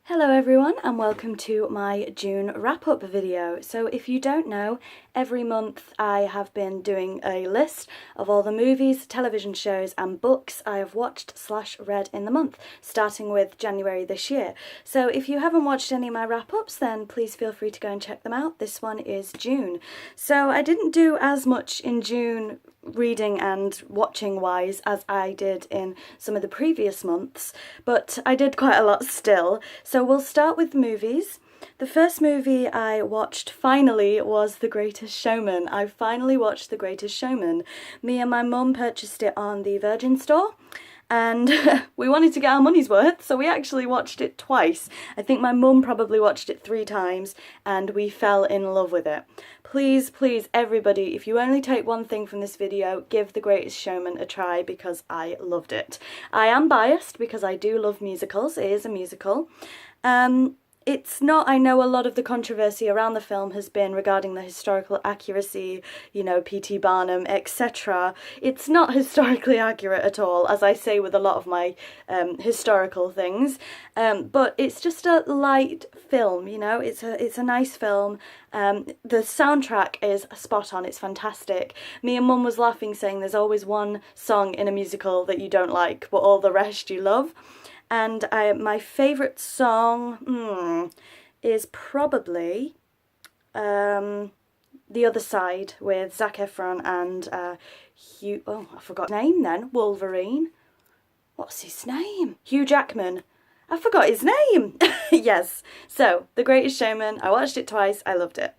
Hello everyone and welcome to my June wrap-up video. So if you don't know, every month I have been doing a list of all the movies, television shows and books I have watched/read in the month, starting with January this year. So if you haven't watched any of my wrap-ups, then please feel free to go and check them out. This one is June. So I didn't do as much in June reading and watching wise as I did in some of the previous months, but I did quite a lot still. So we'll start with movies. The first movie I watched finally was The Greatest Showman. I finally watched The Greatest Showman. Me and my mum purchased it on the Virgin store and we wanted to get our money's worth, so we actually watched it twice. I think my mum probably watched it 3 times and we fell in love with it. Please, please, everybody, if you only take one thing from this video, give The Greatest Showman a try because I loved it. I am biased because I do love musicals. It is a musical. It's not, I know a lot of the controversy around the film has been regarding the historical accuracy, you know, P.T. Barnum, etc. It's not historically accurate at all, as I say with a lot of my historical things, but it's just a light film, you know, it's a nice film. The soundtrack is spot on, it's fantastic. Me and Mum was laughing saying there's always one song in a musical that you don't like, but all the rest you love. And my favourite song is probably The Other Side with Zac Efron and Hugh... Oh, I forgot his name then. Wolverine. What's his name? Hugh Jackman. I forgot his name. Yes. So, The Greatest Showman. I watched it twice. I loved it.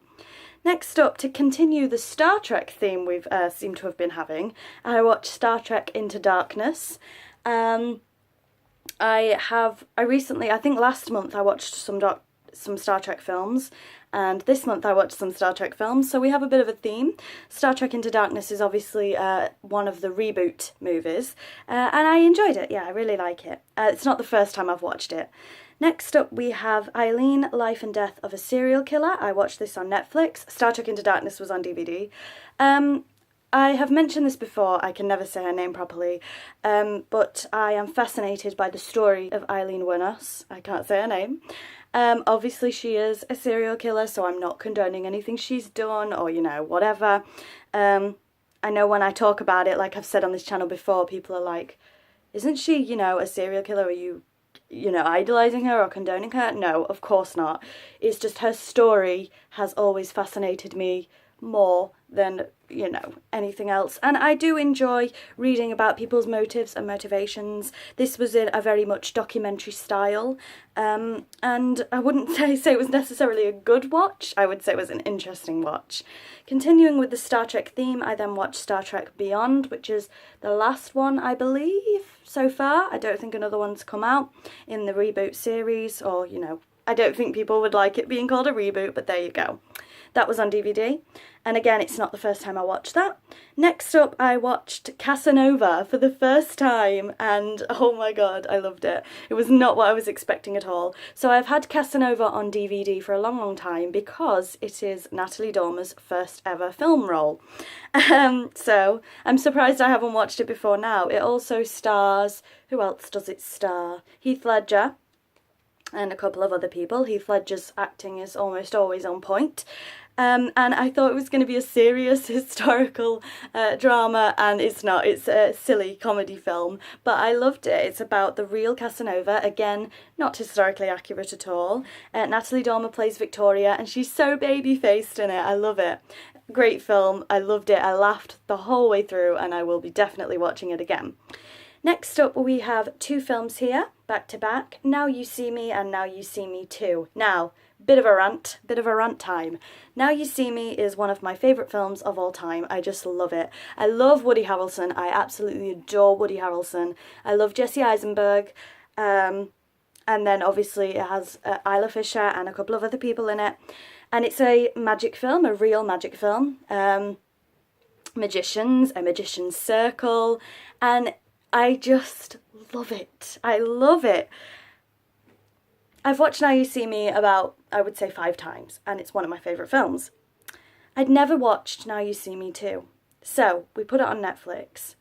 Next up, to continue the Star Trek theme we've seem to have been having, I watched Star Trek Into Darkness. I recently, I think last month I watched some Star Trek films, and this month I watched some Star Trek films, so we have a bit of a theme. Star Trek Into Darkness is obviously one of the reboot movies, and I enjoyed it. Yeah, I really like it. It's not the first time I've watched it. Next up we have Eileen, Life and Death of a Serial Killer. I watched this on Netflix. Star Trek Into Darkness was on DVD. I have mentioned this before, I can never say her name properly, but I am fascinated by the story of Eileen Wuornos. I can't say her name. Obviously she is a serial killer, so I'm not condoning anything she's done or, you know, whatever. I know when I talk about it, like I've said on this channel before, people are like, isn't she, you know, a serial killer? Are you know, idolising her or condoning her? No, of course not. It's just her story has always fascinated me more than, you know, anything else. And I do enjoy reading about people's motives and motivations. This was in a very much documentary style, and I wouldn't say it was necessarily a good watch. I would say it was an interesting watch. Continuing with the Star Trek theme, I then watched Star Trek Beyond, which is the last one, I believe, so far. I don't think another one's come out in the reboot series, or, you know, I don't think people would like it being called a reboot, but there you go. That was on DVD, and again, it's not the first time I watched that. Next up, I watched Casanova for the first time, and oh my god, I loved it. It was not what I was expecting at all. So I've had Casanova on DVD for a long, long time because it is Natalie Dormer's first ever film role. So I'm surprised I haven't watched it before now. It also stars, who else does it star? Heath Ledger and a couple of other people. Heath Ledger's acting is almost always on point. And I thought it was going to be a serious historical drama, and it's not. It's a silly comedy film, but I loved it. It's about the real Casanova, again, not historically accurate at all. Natalie Dormer plays Victoria, and she's so baby-faced in it. I love it. Great film. I loved it. I laughed the whole way through, and I will be definitely watching it again. Next up, we have 2 films here, back to back, Now You See Me and Now You See Me 2. Now, bit of a rant time. Now You See Me is one of my favourite films of all time. I just love it. I love Woody Harrelson. I absolutely adore Woody Harrelson. I love Jesse Eisenberg. And then obviously it has Isla Fisher and a couple of other people in it. And it's a magic film, a real magic film. Magicians, a magician's circle, and I just love it. I love it. I've watched Now You See Me about, I would say, 5 times, and it's one of my favourite films. I'd never watched Now You See Me 2, so we put it on Netflix.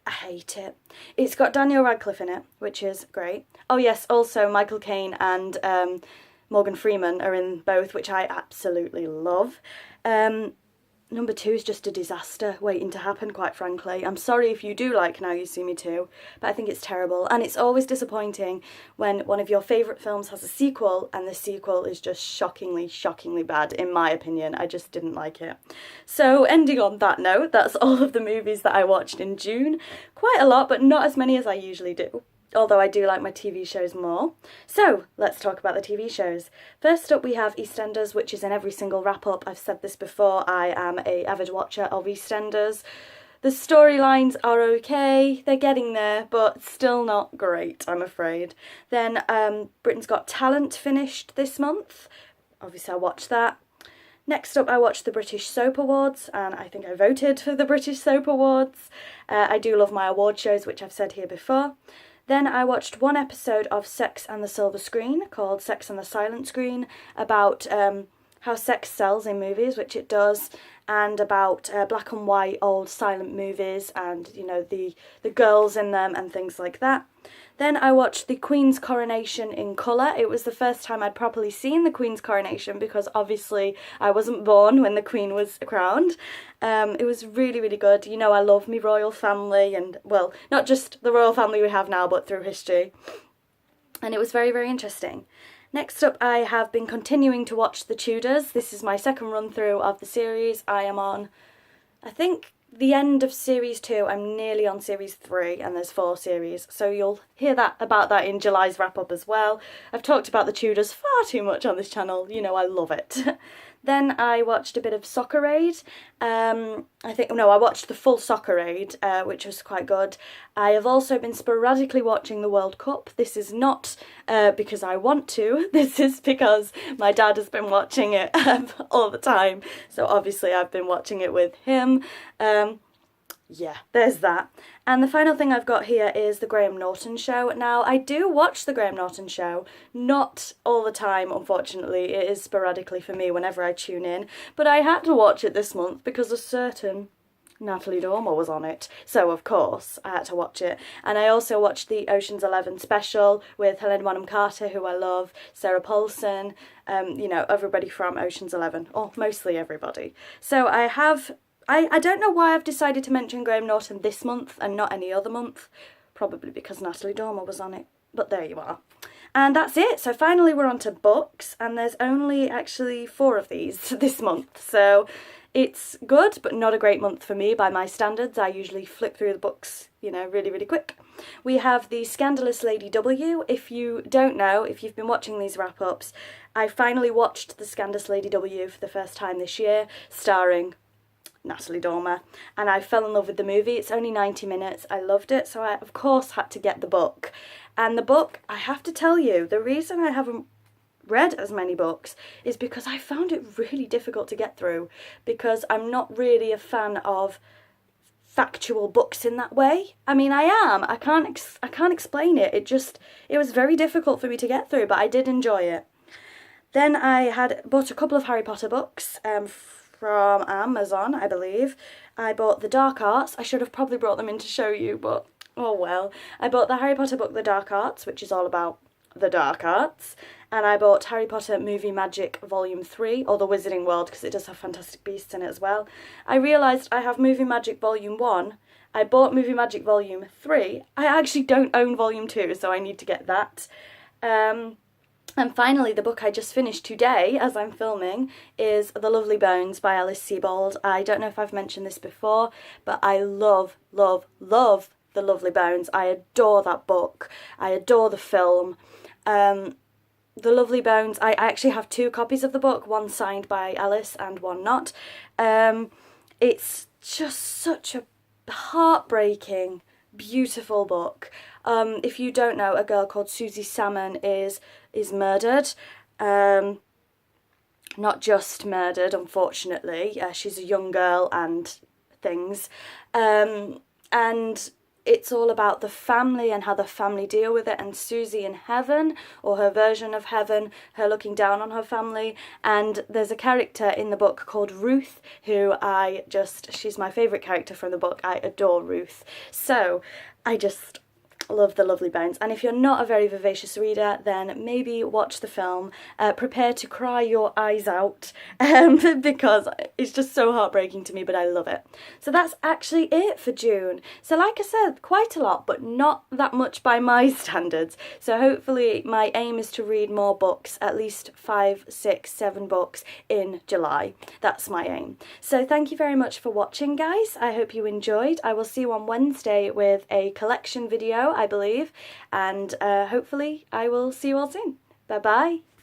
I hate it. It's got Daniel Radcliffe in it, which is great. Oh yes, also Michael Caine and Morgan Freeman are in both, which I absolutely love. Number 2 is just a disaster waiting to happen, quite frankly. I'm sorry if you do like Now You See Me Too, but I think it's terrible. And it's always disappointing when one of your favourite films has a sequel and the sequel is just shockingly, shockingly bad, in my opinion. I just didn't like it. So ending on that note, that's all of the movies that I watched in June. Quite a lot, but not as many as I usually do. Although I do like my TV shows more. So, let's talk about the TV shows. First up we have EastEnders, which is in every single wrap-up. I've said this before, I am an avid watcher of EastEnders. The storylines are okay, they're getting there, but still not great, I'm afraid. Then Britain's Got Talent finished this month. Obviously I watched that. Next up I watched the British Soap Awards, and I think I voted for the British Soap Awards. I do love my award shows, which I've said here before. Then I watched one episode of Sex and the Silver Screen, called Sex and the Silent Screen, about how sex sells in movies, which it does, and about black and white old silent movies and, you know, the girls in them and things like that. Then I watched the Queen's Coronation in colour. It was the first time I'd properly seen the Queen's Coronation because obviously I wasn't born when the Queen was crowned. It was really, really good. You know, I love me royal family and, well, not just the royal family we have now, but through history. And it was very, very interesting. Next up, I have been continuing to watch The Tudors. This is my second run through of the series. I am on, I think, the end of series 2. I'm nearly on series 3 and there's 4 series, so you'll hear about that in July's wrap up as well. I've talked about the Tudors far too much on this channel, you know I love it. Then I watched a bit of Soccer Aid. I watched the full Soccer Aid, which was quite good. I have also been sporadically watching the World Cup. This is not because I want to, this is because my dad has been watching it all the time. So obviously I've been watching it with him. Yeah, there's that. And the final thing I've got here is the Graham Norton Show. Now, I do watch the Graham Norton Show, not all the time, unfortunately. It is sporadically for me whenever I tune in. But I had to watch it this month because a certain Natalie Dormer was on it. So, of course, I had to watch it. And I also watched the Ocean's 11 special with Helena Bonham Carter, who I love, Sarah Paulson, you know, everybody from Ocean's 11, or mostly everybody. So I don't know why I've decided to mention Graham Norton this month and not any other month. Probably because Natalie Dormer was on it. But there you are. And that's it. So finally we're on to books. And there's only actually 4 of these this month. So it's good, but not a great month for me by my standards. I usually flip through the books, you know, really, really quick. We have The Scandalous Lady W. If you don't know, if you've been watching these wrap-ups, I finally watched The Scandalous Lady W for the first time this year, starring Natalie Dormer, and I fell in love with the movie. It's only 90 minutes. I loved it, so I of course had to get the book. And the book, I have to tell you, the reason I haven't read as many books is because I found it really difficult to get through, because I'm not really a fan of factual books in that way. I mean, I am. I can't explain it. It was very difficult for me to get through, but I did enjoy it. Then I had bought a couple of Harry Potter books from Amazon, I believe. I bought The Dark Arts. I should have probably brought them in to show you, but oh well. I bought the Harry Potter book The Dark Arts, which is all about the dark arts, and I bought Harry Potter Movie Magic Volume 3, or The Wizarding World, because it does have Fantastic Beasts in it as well. I realised I have Movie Magic Volume 1. I bought Movie Magic Volume 3. I actually don't own Volume 2, so I need to get that. And finally, the book I just finished today, as I'm filming, is The Lovely Bones by Alice Sebold. I don't know if I've mentioned this before, but I love, love, love The Lovely Bones. I adore that book. I adore the film. The Lovely Bones, I actually have 2 copies of the book, one signed by Alice and one not. It's just such a heartbreaking, beautiful book. If you don't know, a girl called Susie Salmon is murdered. Not just murdered, unfortunately. She's a young girl and things. And it's all about the family and how the family deal with it, and Susie in heaven, or her version of heaven, her looking down on her family. And there's a character in the book called Ruth who she's my favourite character from the book. I adore Ruth. So I just love the lovely bones. And if you're not a very vivacious reader, then maybe watch the film. Prepare to cry your eyes out, because it's just so heartbreaking to me, but I love it. So that's actually it for June. So like I said, quite a lot, but not that much by my standards. So hopefully my aim is to read more books, at least 5, 6, 7 books in July. That's my aim. So thank you very much for watching, guys. I hope you enjoyed. I will see you on Wednesday with a collection video, I believe, and hopefully I will see you all soon. Bye bye.